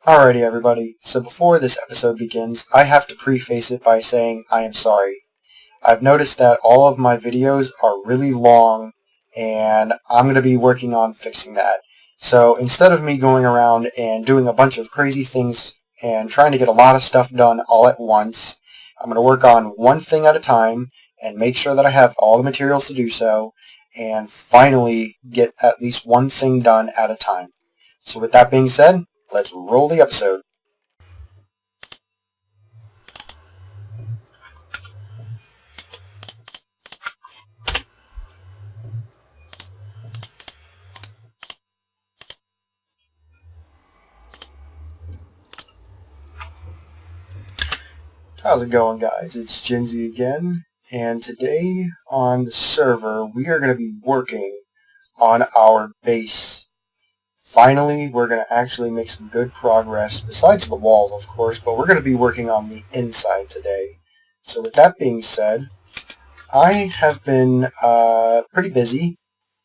Alrighty everybody, so before this episode begins, I have to preface it by saying I am sorry. I've noticed that all of my videos are really long, and I'm going to be working on fixing that. So instead of me going around and doing a bunch of crazy things and trying to get a lot of stuff done all at once, I'm going to work on one thing at a time and make sure that I have all the materials to do so, and finally get at least one thing done at a time. So with that being said, let's roll the episode. How's it going, guys? It's Gingie again, and today on the server we are going to be working on our base. Finally, we're going to actually make some good progress, besides the walls, of course, but we're going to be working on the inside today. So with that being said, I have been pretty busy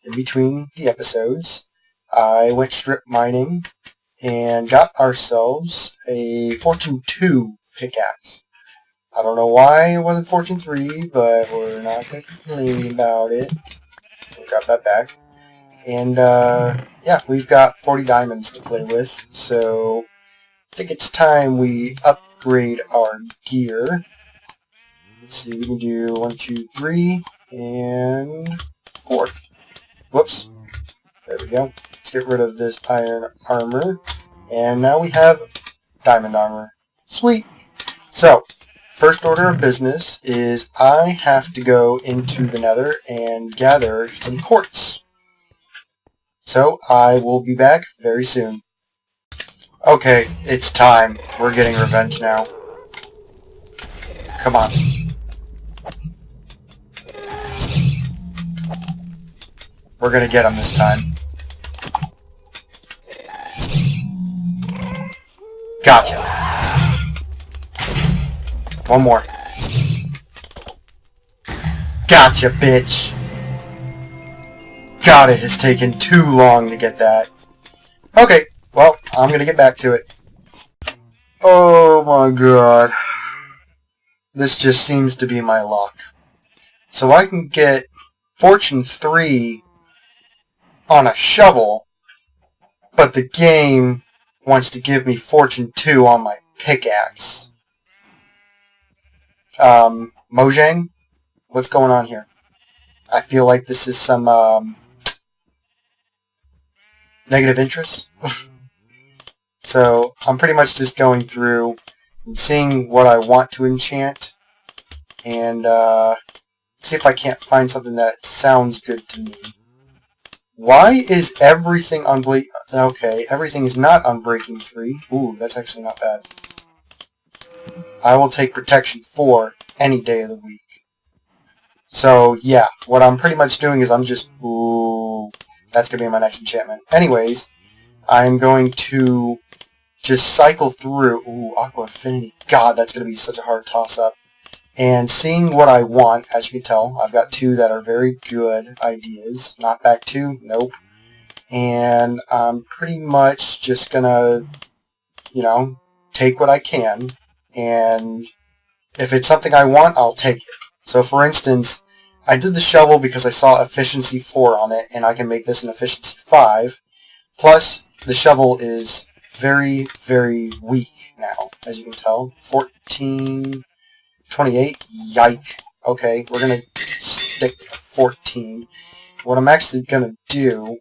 in between the episodes. I went strip mining and got ourselves a Fortune 2 pickaxe. I don't know why it wasn't Fortune 3, but we're not going to complain about it. We got that back. And, yeah, we've got 40 diamonds to play with, so I think it's time we upgrade our gear. Let's see, we can do 1, 2, 3, and 4. Whoops. There we go. Let's get rid of this iron armor. And now we have diamond armor. Sweet! So, first order of business is I have to go into the nether and gather some quartz. So, I will be back very soon. Okay, it's time. We're getting revenge now. Come on. We're gonna get him this time. Gotcha. One more. Gotcha, bitch. God, it has taken too long to get that. Okay, well, I'm gonna get back to it. Oh my god. This just seems to be my luck. So I can get Fortune 3 on a shovel, but the game wants to give me Fortune 2 on my pickaxe. Mojang? What's going on here? I feel like this is some, negative interest. So, I'm pretty much just going through and seeing what I want to enchant, and, see if I can't find something that sounds good to me. Why is everything okay, everything is not on Breaking 3. Ooh, that's actually not bad. I will take Protection 4 any day of the week. So, yeah, what I'm pretty much doing is I'm just... Ooh, that's going to be my next enchantment. Anyways, I'm going to just cycle through... Ooh, Aqua Affinity. God, that's going to be such a hard toss-up. And seeing what I want, as you can tell, I've got 2 that are very good ideas. Knockback 2? Nope. And I'm pretty much just going to, you know, take what I can. And if it's something I want, I'll take it. So, for instance, I did the shovel because I saw Efficiency 4 on it, and I can make this an Efficiency 5. Plus, the shovel is very, very weak now, as you can tell. 14... 28? Yike. Okay, we're going to stick to 14. What I'm actually going to do...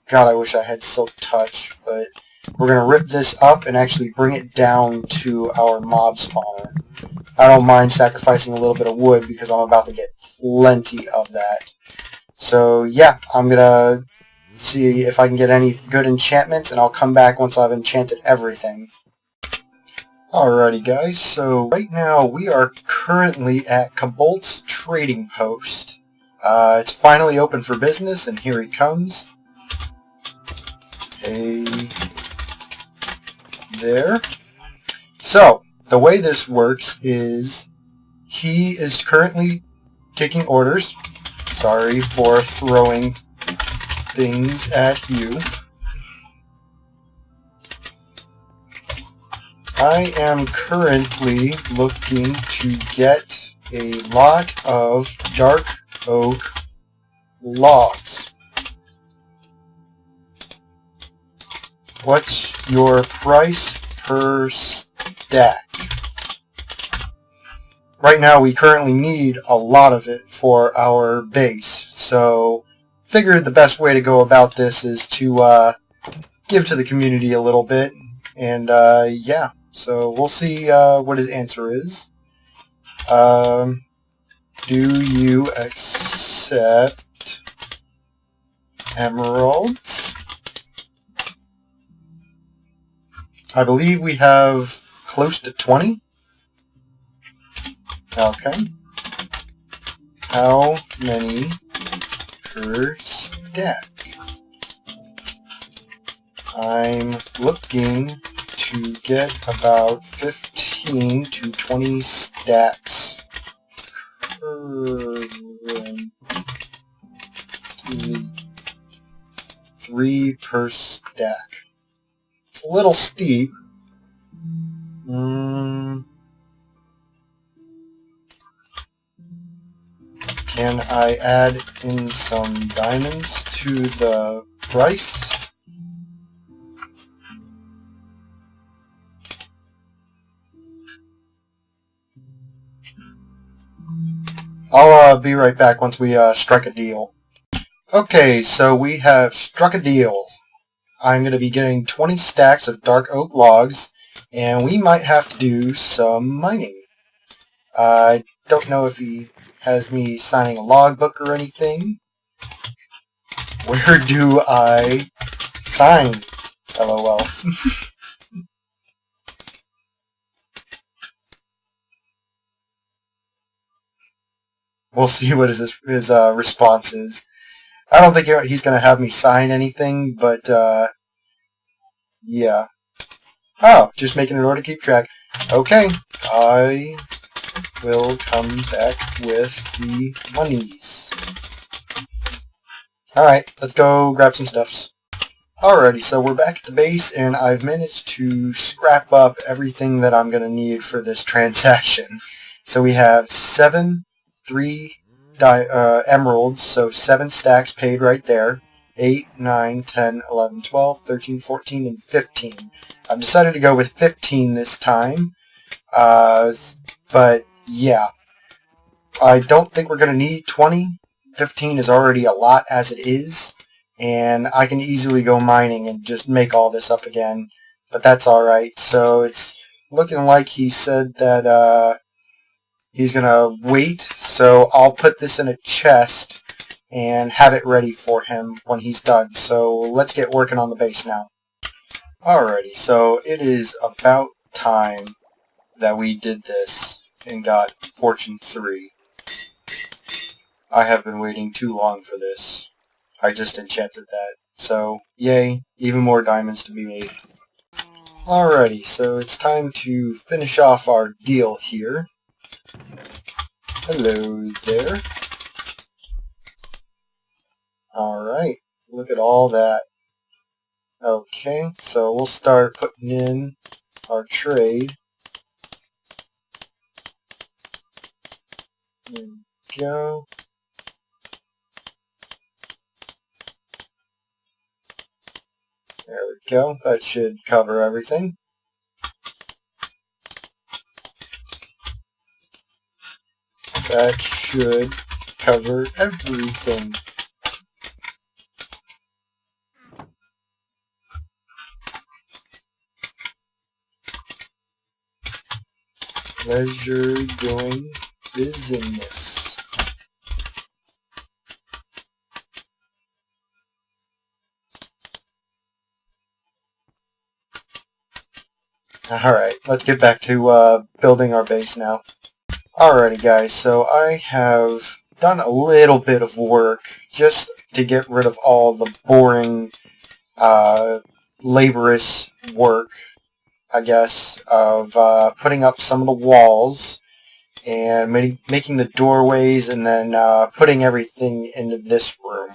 God, I wish I had Silk Touch, but we're going to rip this up and actually bring it down to our mob spawner. I don't mind sacrificing a little bit of wood because I'm about to get plenty of that. So, yeah, I'm going to see if I can get any good enchantments, and I'll come back once I've enchanted everything. Alrighty guys, so right now we are currently at Kobold's trading post. It's finally open for business, and here he comes. Hey there. So, the way this works is he is currently taking orders. Sorry for throwing things at you. I am currently looking to get a lot of dark oak logs. What's your price per stack? Right now we currently need a lot of it for our base, so figured the best way to go about this is to give to the community a little bit, and yeah, so we'll see what his answer is. Do you accept emeralds? I believe we have close to 20. Okay. How many per stack? I'm looking to get about 15 to 20 stacks currently. 3 per stack. It's a little steep. Can I add in some diamonds to the price? I'll be right back once we strike a deal. Okay, so we have struck a deal. I'm going to be getting 20 stacks of dark oak logs, and we might have to do some mining. I don't know if he has me signing a logbook or anything. Where do I sign? LOL. We'll see what his response is. I don't think he's going to have me sign anything, but yeah. Oh, just making an order to keep track. Okay, I will come back with the monies. Alright, let's go grab some stuffs. Alrighty, so we're back at the base, and I've managed to scrap up everything that I'm going to need for this transaction. So we have 3 emeralds, so 7 stacks paid right there. 8, 9, 10, 11, 12, 13, 14, and 15. I've decided to go with 15 this time, but yeah. I don't think we're going to need 20. 15 is already a lot as it is, and I can easily go mining and just make all this up again, but that's alright. So it's looking like he said that he's going to wait, so I'll put this in a chest and have it ready for him when he's done. So let's get working on the base now. Alrighty, so it is about time that we did this and got Fortune 3. I have been waiting too long for this. I just enchanted that. So, yay, even more diamonds to be made. Alrighty, so it's time to finish off our deal here. Hello there. Alright, look at all that. Okay, so we'll start putting in our trade. There we go. There we go. That should cover everything. That should cover everything. Pleasure doing business. Alright, let's get back to building our base now. Alrighty guys, so I have done a little bit of work just to get rid of all the boring, laborious work, I guess, of putting up some of the walls and making the doorways and then putting everything into this room.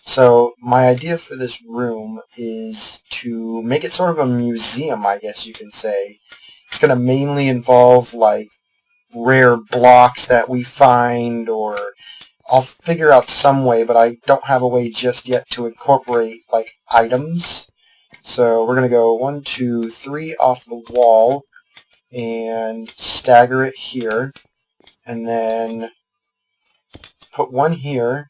So my idea for this room is to make it sort of a museum, I guess you can say. it's going to mainly involve like rare blocks that we find, or I'll figure out some way, but I don't have a way just yet to incorporate like items. So we're going to go 1, 2, 3 off the wall and stagger it here, and then put one here,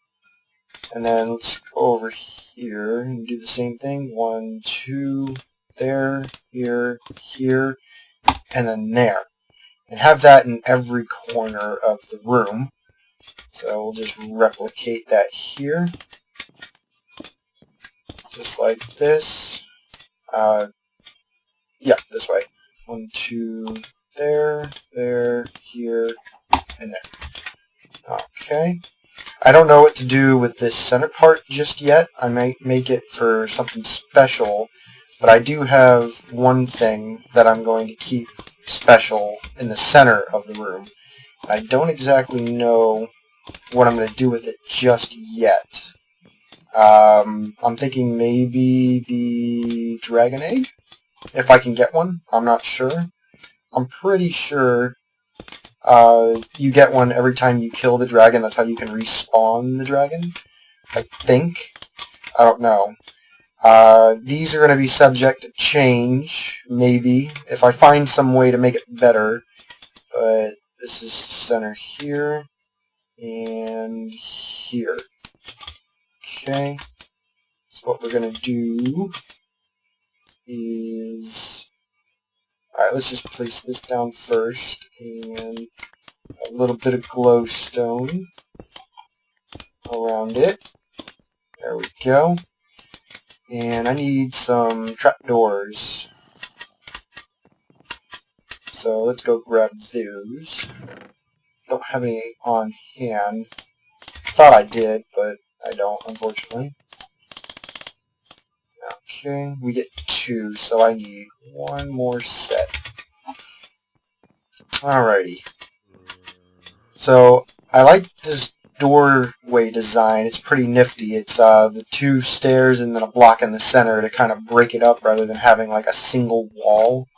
and then let's go over here and do the same thing. 1, 2, there, here, here, and then there. And have that in every corner of the room. So we'll just replicate that here. Just like this. Yeah, this way. 1, 2, there, there, here, and there. Okay. I don't know what to do with this center part just yet. I might make it for something special, but I do have one thing that I'm going to keep special in the center of the room. I don't exactly know what I'm going to do with it just yet. I'm thinking maybe the dragon egg, if I can get one. I'm not sure. I'm pretty sure you get one every time you kill the dragon. That's how you can respawn the dragon, I think. I don't know. These are going to be subject to change, maybe, if I find some way to make it better. But this is center here and here. Okay. So what we're going to do is... Alright, let's just place this down first, and a little bit of glowstone around it. There we go. And I need some trapdoors. So let's go grab those. Don't have any on hand. Thought I did, but I don't, unfortunately. Okay, we get 2, so I need 1 more set. Alrighty. So, I like this doorway design. It's pretty nifty. It's the 2 stairs and then a block in the center to kind of break it up rather than having like a single wall.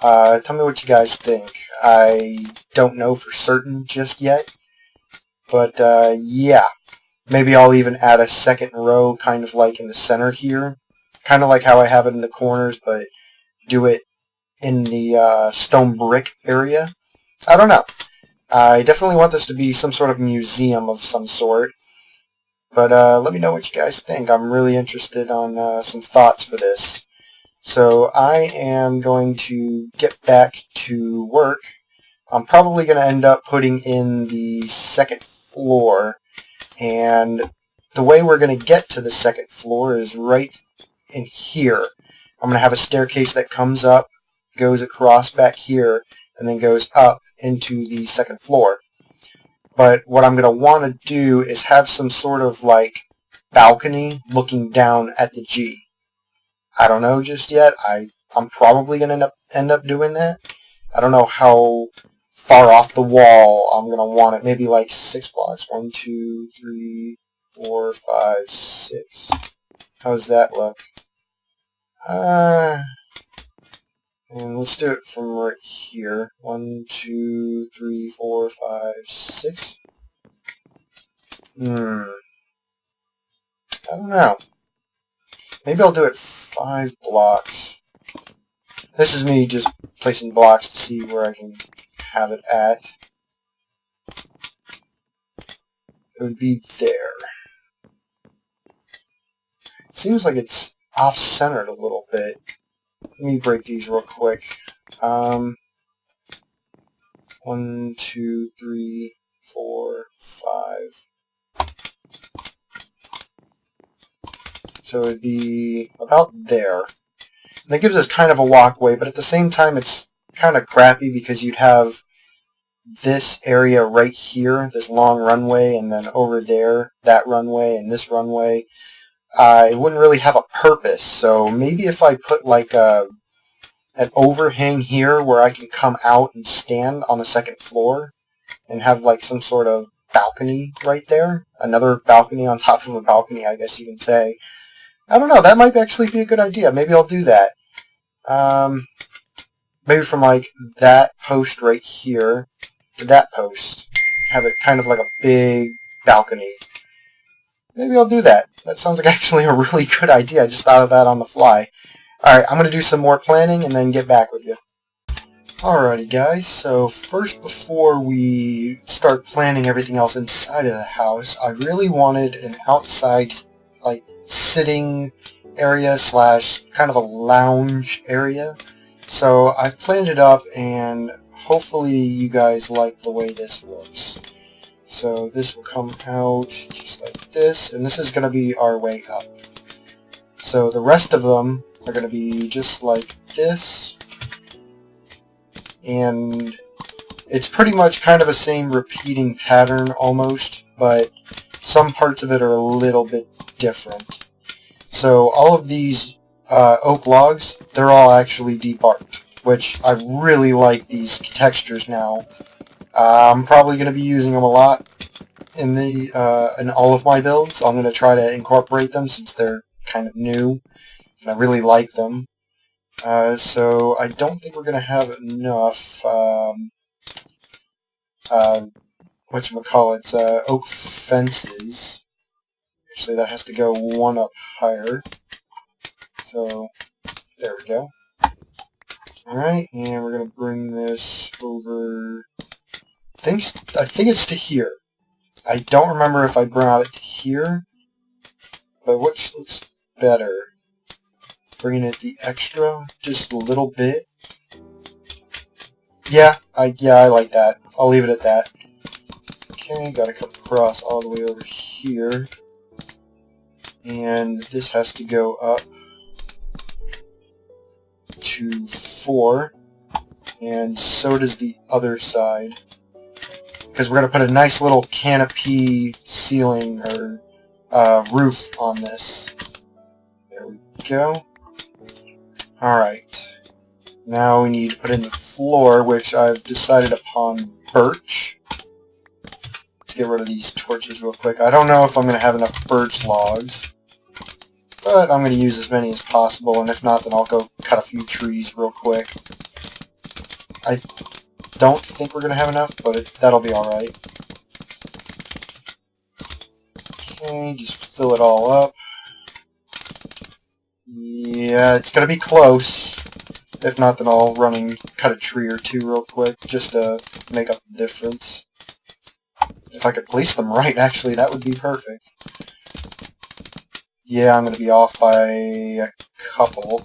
Tell me what you guys think. I don't know for certain just yet. But, yeah. Maybe I'll even add a second row kind of like in the center here. Kind of like how I have it in the corners, but do it in the stone brick area. I don't know. I definitely want this to be some sort of museum of some sort. But let me know what you guys think. I'm really interested on some thoughts for this. So I am going to get back to work. I'm probably going to end up putting in the second floor. And the way we're going to get to the second floor is right in here. I'm going to have a staircase that comes up, goes across back here, and then goes up into the second floor. But what I'm going to want to do is have some sort of like balcony looking down at the G. I don't know just yet. I'm probably going to end up doing that. I don't know how far off the wall I'm going to want it. Maybe like 6 blocks. 1, 2, 3, 4, 5, 6. How does that look? And let's do it from right here. 1, 2, 3, 4, 5, 6. I don't know. Maybe I'll do it 5 blocks. This is me just placing blocks to see where I can have it at. It would be there. Seems like it's off-centered a little bit. Let me break these real quick. 1, 2, 3, 4, 5. So it would be about there. And that gives us kind of a walkway, but at the same time it's kind of crappy because you'd have this area right here, this long runway, and then over there, that runway, and this runway. It wouldn't really have a purpose, so maybe if I put like an overhang here where I can come out and stand on the second floor and have like some sort of balcony right there. Another balcony on top of a balcony, I guess you can say. I don't know, that might actually be a good idea. Maybe I'll do that. maybe from like that post right here to that post. Have it kind of like a big balcony. Maybe I'll do that. That sounds like actually a really good idea. I just thought of that on the fly. Alright, I'm going to do some more planning and then get back with you. Alrighty guys, so first before we start planning everything else inside of the house, I really wanted an outside, like, sitting area slash kind of a lounge area. So I've planned it up and hopefully you guys like the way this looks. So this will come out just like this, and this is going to be our way up. So the rest of them are going to be just like this. And it's pretty much kind of the same repeating pattern almost, but some parts of it are a little bit different. So all of these oak logs, they're all actually debarked, which I really like these textures now. I'm probably going to be using them a lot in all of my builds. I'm going to try to incorporate them since they're kind of new, and I really like them. So I don't think we're going to have enough, oak fences. Actually, that has to go one up higher. So, there we go. Alright, and we're going to bring this over, I think it's to here. I don't remember if I brought it to here, but which looks better? Bringing it the extra, just a little bit. Yeah, I like that. I'll leave it at that. Okay, gotta come across all the way over here. And this has to go up to 4. And so does the other side. Because we're gonna put a nice little canopy ceiling or roof on this. There we go. Alright, now we need to put in the floor, which I've decided upon birch. Let's get rid of these torches real quick. I don't know if I'm going to have enough birch logs, but I'm going to use as many as possible, and if not, then I'll go cut a few trees real quick. I don't think we're going to have enough, but that'll be alright. Okay, just fill it all up. Yeah, it's going to be close. If not, then I'll run and cut a tree or two real quick, just to make up the difference. If I could place them right, actually, that would be perfect. Yeah, I'm going to be off by a couple.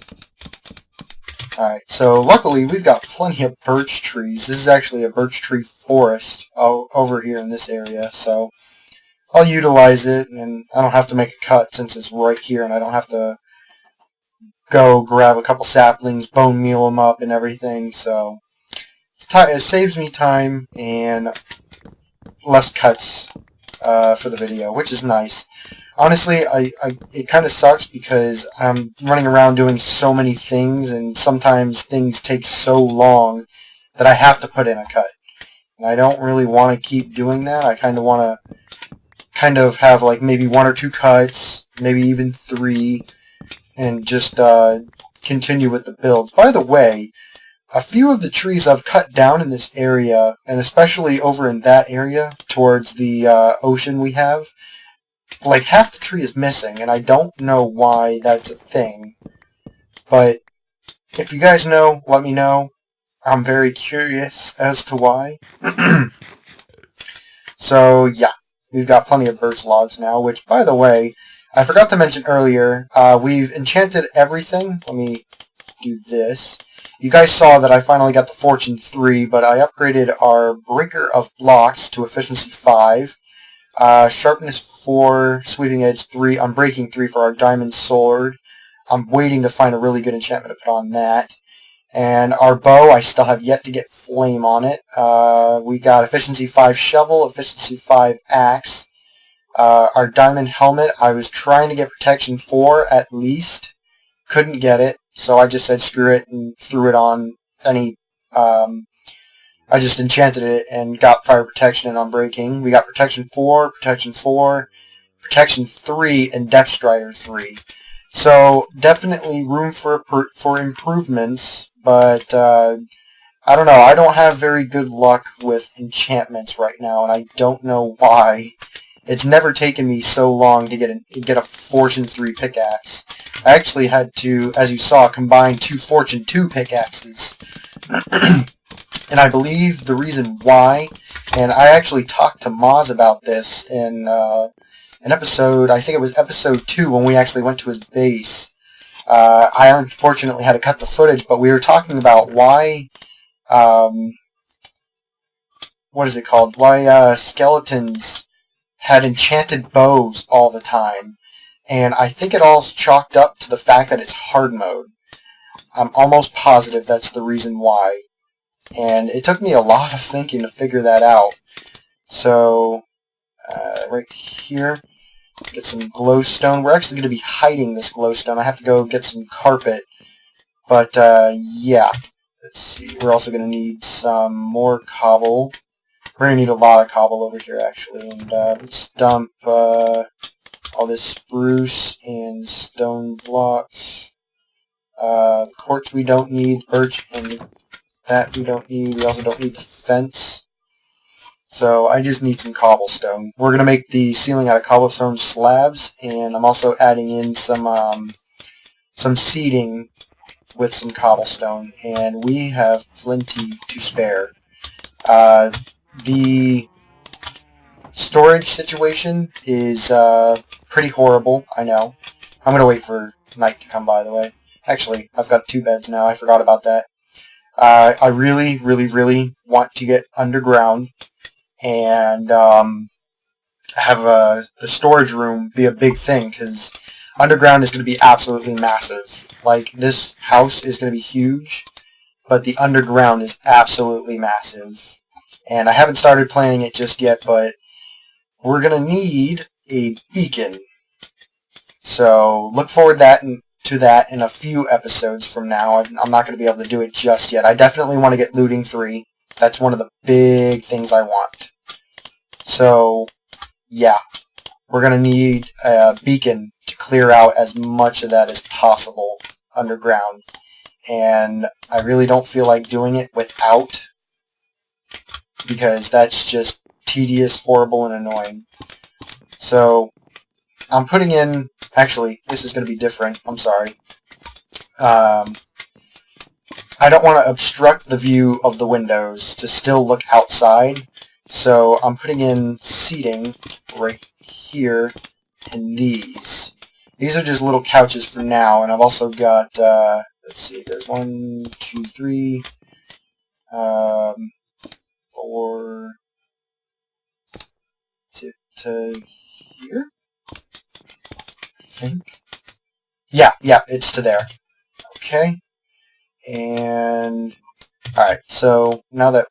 Alright, so luckily we've got plenty of birch trees. This is actually a birch tree forest over here in this area, so I'll utilize it, and I don't have to make a cut since it's right here, and I don't have to go grab a couple saplings, bone meal them up and everything, so it saves me time and less cuts for the video, which is nice. Honestly, it kind of sucks because I'm running around doing so many things, and sometimes things take so long that I have to put in a cut. And I don't really want to keep doing that. I kind of want to have like maybe 1 or 2 cuts, maybe even 3, and just continue with the build. By the way, a few of the trees I've cut down in this area, and especially over in that area towards the ocean we have, like half the tree is missing, and I don't know why that's a thing. But if you guys know, let me know. I'm very curious as to why. So yeah, we've got plenty of birch logs now, which, by the way, I forgot to mention earlier, we've enchanted everything. Let me do this. You guys saw that I finally got the Fortune 3, but I upgraded our Breaker of Blocks to Efficiency 5, Sharpness 4, Sweeping Edge 3, Unbreaking 3 for our Diamond Sword. I'm waiting to find a really good enchantment to put on that. And our bow, I still have yet to get Flame on it. We got Efficiency 5 Shovel, Efficiency 5 Axe. Our Diamond Helmet, I was trying to get Protection 4 at least. Couldn't get it, so I just said screw it and threw it on any... I just enchanted it and got Fire Protection and Unbreaking. We got Protection 4, Protection 4, Protection 3, and Depth Strider 3. So, definitely room for improvements, but I don't know, I don't have very good luck with enchantments right now, and I don't know why. It's never taken me so long to get a Fortune 3 pickaxe. I actually had to, as you saw, combine 2 Fortune 2 pickaxes. And I believe the reason why, and I actually talked to Moz about this in an episode, I think it was episode 2, when we actually went to his base. I unfortunately had to cut the footage, but we were talking about why, what is it called? Why skeletons had enchanted bows all the time. And I think it all's chalked up to the fact that it's hard mode. I'm almost positive that's the reason why. And it took me a lot of thinking to figure that out. So, right here, get some glowstone. We're actually going to be hiding this glowstone. I have to go get some carpet. But, yeah. Let's see. We're also going to need some more cobble. We're going to need a lot of cobble over here, actually. And let's dump all this spruce and stone blocks. The quartz we don't need. Birch and that we don't need. We also don't need the fence. So I just need some cobblestone. We're going to make the ceiling out of cobblestone slabs, and I'm also adding in some seating with some cobblestone, and we have plenty to spare. The storage situation is pretty horrible, I know. I'm going to wait for night to come, by the way. Actually, I've got 2 beds now. I forgot about that. I really, really, really want to get underground and have the storage room be a big thing, because underground is going to be absolutely massive. Like, this house is going to be huge, but the underground is absolutely massive. And I haven't started planning it just yet, but we're going to need a beacon. So look forward to that in a few episodes from now. I'm not going to be able to do it just yet. I definitely want to get looting 3. That's one of the big things I want. So, yeah. We're going to need a beacon to clear out as much of that as possible underground. And I really don't feel like doing it without, because that's just tedious, horrible, and annoying. So, I'm putting in... Actually, this is going to be different. I'm sorry. I don't want to obstruct the view of the windows to still look outside. So I'm putting in seating right here in these. These are just little couches for now, and I've also got, let's see, there's 1, 2, 3, 4, is it to here? I think. Yeah, it's to there. Okay. And, alright, so now that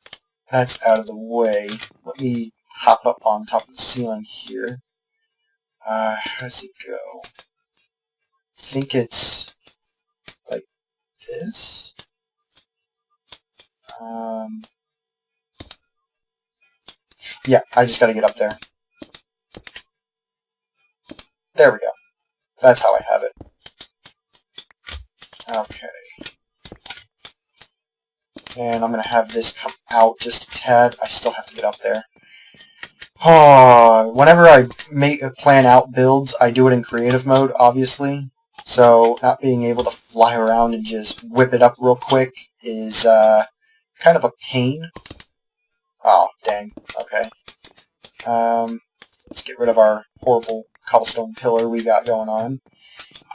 that's out of the way, let me hop up on top of the ceiling here. How does it go? I think it's like this. Yeah, I just gotta get up there. There we go. That's how I have it. Okay. And I'm going to have this come out just a tad. I still have to get up there. Whenever I plan out builds, I do it in creative mode, obviously. So not being able to fly around and just whip it up real quick is kind of a pain. Oh, dang. Okay. Let's get rid of our horrible cobblestone pillar we got going on.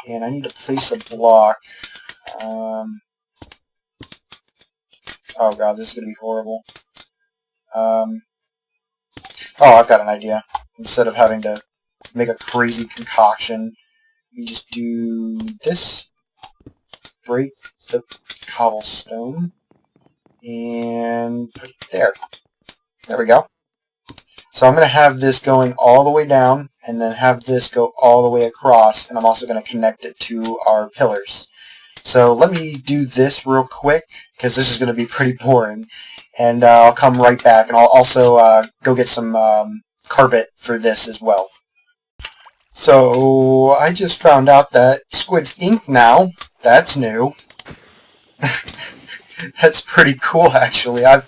And I need to place a block. Oh god, this is going to be horrible. Oh, I've got an idea. Instead of having to make a crazy concoction, you just do this. Break the cobblestone. And put it there. There we go. So I'm going to have this going all the way down, and then have this go all the way across, and I'm also going to connect it to our pillars. So let me do this real quick, because this is going to be pretty boring, and I'll come right back, and I'll also go get some carpet for this as well. So I just found out that squid's ink now. That's new. That's pretty cool, actually. I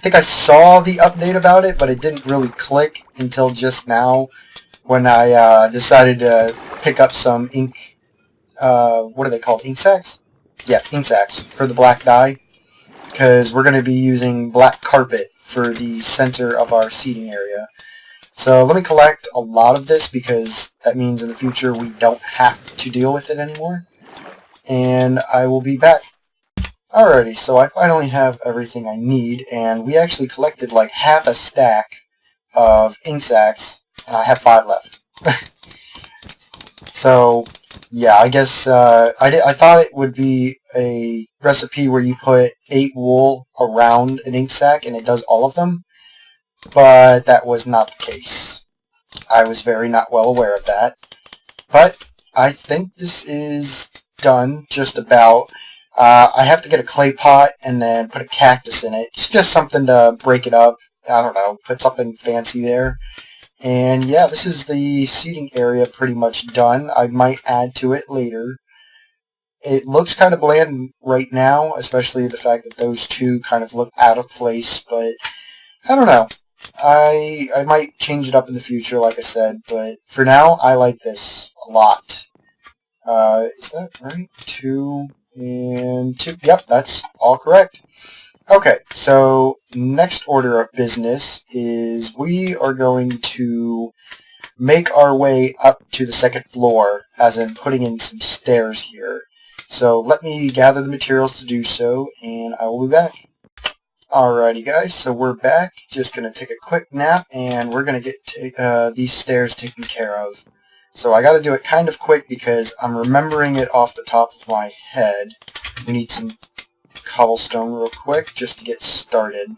think I saw the update about it, but it didn't really click until just now when I decided to pick up some ink. What are they called? Ink sacks? Yeah, ink sacks for the black dye, because we're going to be using black carpet for the center of our seating area. So let me collect a lot of this, because that means in the future we don't have to deal with it anymore. And I will be back. Alrighty, so I finally have everything I need, and we actually collected like half a stack of ink sacks, and I have 5 left. So, yeah, I guess I thought it would be a recipe where you put 8 wool around an ink sac and it does all of them, but that was not the case. I was very not well aware of that. But I think this is done, just about. I have to get a clay pot and then put a cactus in it. It's just something to break it up. I don't know, put something fancy there. And yeah, this is the seating area pretty much done. I might add to it later. It looks kind of bland right now, especially the fact that those two kind of look out of place, but I don't know. I might change it up in the future, like I said, but for now, I like this a lot. Is that right? 2 and 2. Yep, that's all correct. Okay, so next order of business is we are going to make our way up to the 2nd floor, as in putting in some stairs here. So let me gather the materials to do so, and I will be back. Alrighty guys, so we're back. Just going to take a quick nap, and we're going to get these stairs taken care of. So I got to do it kind of quick because I'm remembering it off the top of my head. We need some cobblestone real quick just to get started.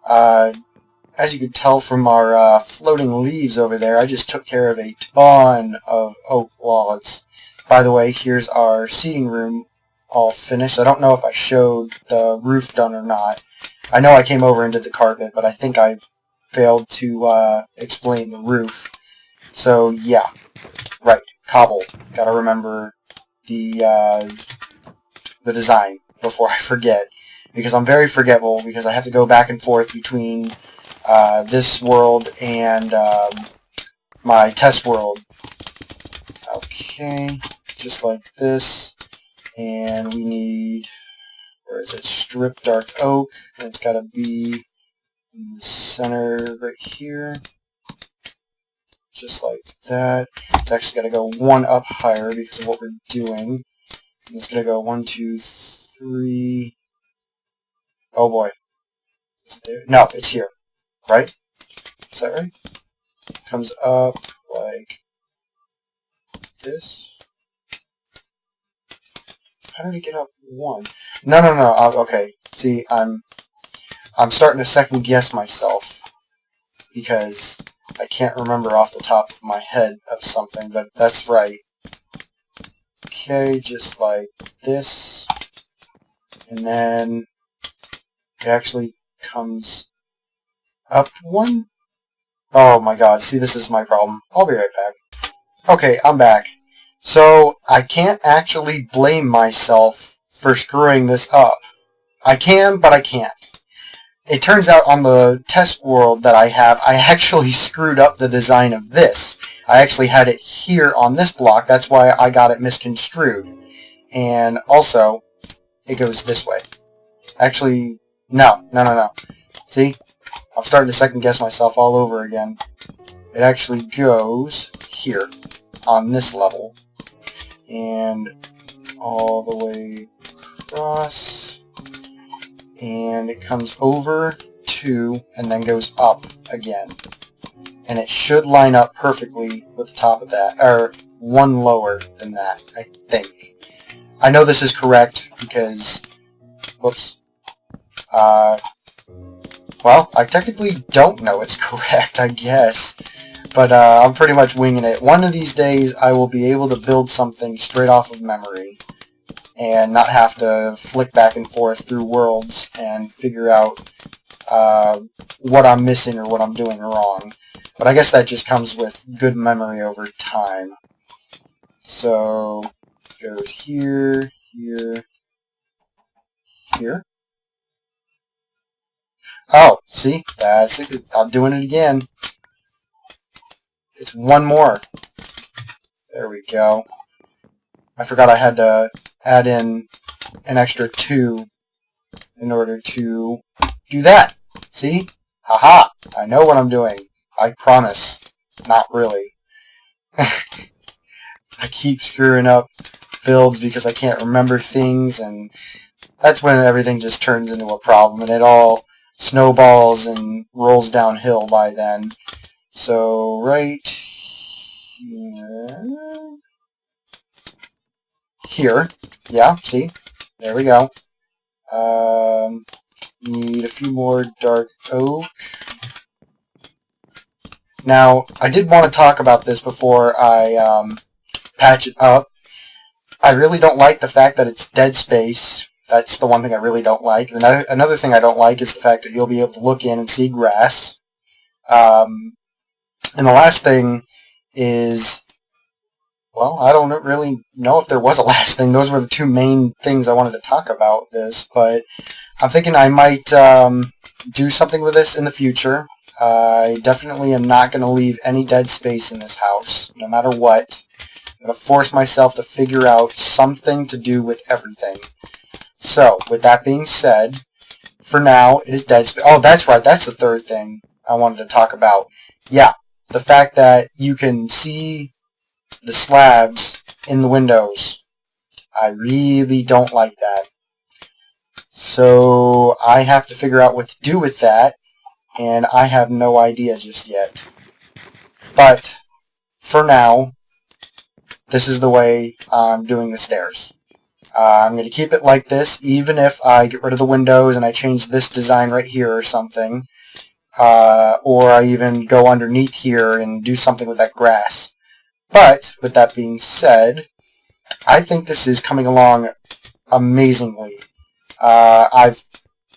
As you can tell from our floating leaves over there, I just took care of a ton of oak logs. By the way, here's our seating room all finished. I don't know if I showed the roof done or not. I know I came over and did the carpet, but I think I failed to explain the roof. So yeah, right, cobble. Gotta remember the design before I forget, because I'm very forgetful, because I have to go back and forth between this world and my test world. Okay, just like this, and we need, where is it, strip dark oak, and it's got to be in the center right here, just like that. It's actually got to go one up higher because of what we're doing. And it's going to go 1, 2, 3. Oh boy. Is it there? No, it's here. Right? Is that right? It comes up like this. How did it get up 1? No. Okay. See, I'm starting to second guess myself because I can't remember off the top of my head of something, but that's right. Okay, just like this. And then it actually comes up 1. Oh my god, see, this is my problem. I'll be right back. Okay, I'm back. So, I can't actually blame myself for screwing this up. I can, but I can't. It turns out on the test world that I have, I actually screwed up the design of this. I actually had it here on this block, that's why I got it misconstrued. And also, it goes this way. Actually, no. See? I'm starting to second guess myself all over again. It actually goes here, on this level. And all the way across. And it comes over 2, and then goes up again. And it should line up perfectly with the top of that, or 1 lower than that, I think. I know this is correct, because, whoops, well, I technically don't know it's correct, I guess, but I'm pretty much winging it. One of these days, I will be able to build something straight off of memory, and not have to flick back and forth through worlds and figure out what I'm missing or what I'm doing wrong. But I guess that just comes with good memory over time. So, it goes here, here, Oh, see? That's it. I'm doing it again. It's one more. There we go. I forgot I had to add in an extra 2 in order to do that. See? Haha! I know what I'm doing. I promise. Not really. I keep screwing up builds because I can't remember things, and that's when everything just turns into a problem, and it all snowballs and rolls downhill by then. So, right here. Yeah, see? There we go. Need a few more dark oak. Now, I did want to talk about this before I patch it up. I really don't like the fact that it's dead space. That's the one thing I really don't like. Another thing I don't like is the fact that you'll be able to look in and see grass. And the last thing is, well, I don't really know if there was a last thing. Those were the 2 main things I wanted to talk about this, but I'm thinking I might do something with this in the future. I definitely am not going to leave any dead space in this house, no matter what. I'm going to force myself to figure out something to do with everything. So, with that being said, for now, it is dead space. Oh, that's right. That's the third thing I wanted to talk about. Yeah, the fact that you can see the slabs in the windows. I really don't like that. So, I have to figure out what to do with that, and I have no idea just yet. But, for now, this is the way I'm doing the stairs. I'm going to keep it like this, even if I get rid of the windows and I change this design right here or something. Or I even go underneath here and do something with that grass. But, with that being said, I think this is coming along amazingly. I've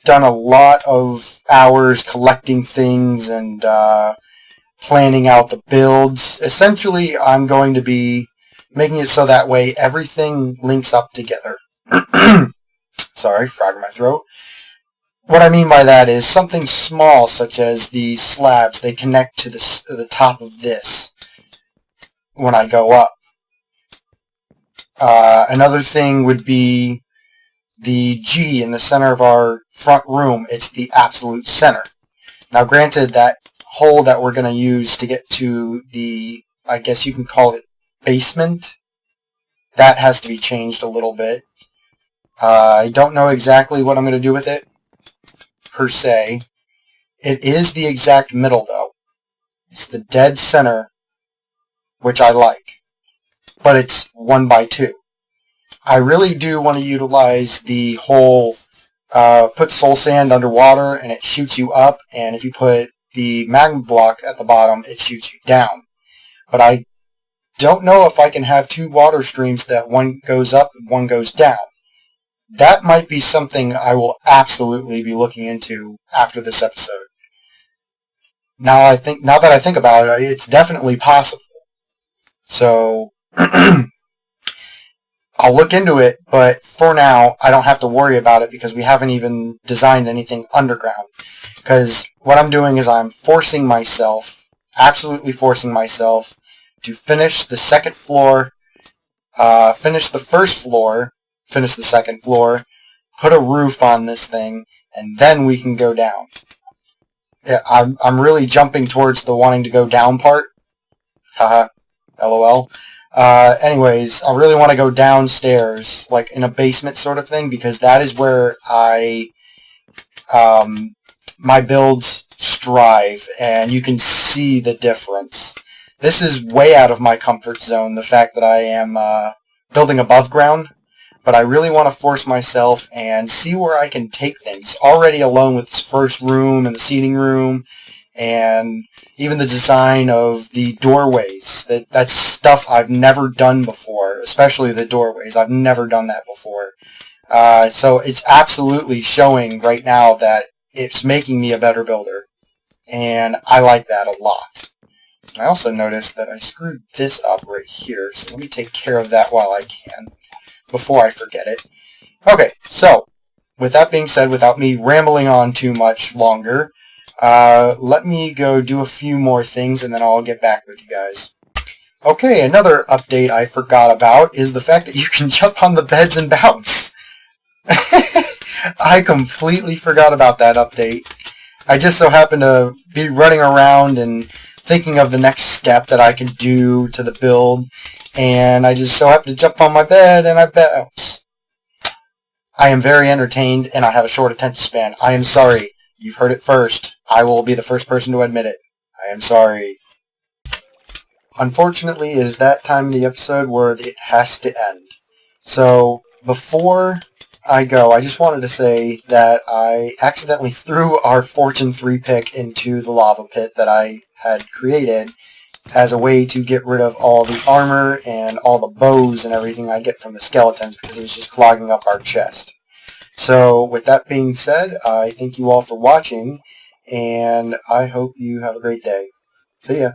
done a lot of hours collecting things and planning out the builds. Essentially, I'm going to be making it so that way everything links up together. Sorry, frog in my throat. What I mean by that is something small, such as the slabs, they connect to the top of this when I go up. Another thing would be the G in the center of our front room. It's the absolute center. Now, granted, that hole that we're going to use to get to the, I guess you can call it basement, that has to be changed a little bit. I don't know exactly what I'm going to do with it, per se. It is the exact middle, though. It's the dead center, which I like. But it's 1 by 2. I really do want to utilize the whole put soul sand underwater and it shoots you up, and if you put the magma block at the bottom, it shoots you down. But I don't know if I can have 2 water streams that one goes up and one goes down. That might be something I will absolutely be looking into after this episode. Now that I think about it, it's definitely possible. So I'll look into it, but for now, I don't have to worry about it because we haven't even designed anything underground. Because what I'm doing is I'm forcing myself, absolutely forcing myself, to finish the second floor, finish the first floor, finish the second floor, put a roof on this thing, and then we can go down. Yeah, I'm really jumping towards the wanting to go down part. Haha, LOL. Anyways, I really want to go downstairs, like in a basement sort of thing, because that is where my builds strive, and you can see the difference. This is way out of my comfort zone, the fact that I am building above ground, but I really want to force myself and see where I can take things. Already alone with this first room and the seating room, and even the design of the doorways. That's stuff I've never done before, especially the doorways. I've never done that before. So it's absolutely showing right now that it's making me a better builder, and I like that a lot. I also noticed that I screwed this up right here, so let me take care of that while I can, before I forget it. Okay, so with that being said, without me rambling on too much longer, let me go do a few more things and then I'll get back with you guys. Okay, another update I forgot about is the fact that you can jump on the beds and bounce. I completely forgot about that update. I just so happened to be running around and thinking of the next step that I could do to the build, and I just so happened to jump on my bed and I bounce. I am very entertained and I have a short attention span. I am sorry. You've heard it first. I will be the first person to admit it. I am sorry. Unfortunately, it is that time of the episode where it has to end. So, before I go, I just wanted to say that I accidentally threw our Fortune 3 pick into the lava pit that I had created as a way to get rid of all the armor and all the bows and everything I get from the skeletons because it was just clogging up our chest. So, with that being said, I thank you all for watching, and I hope you have a great day. See ya.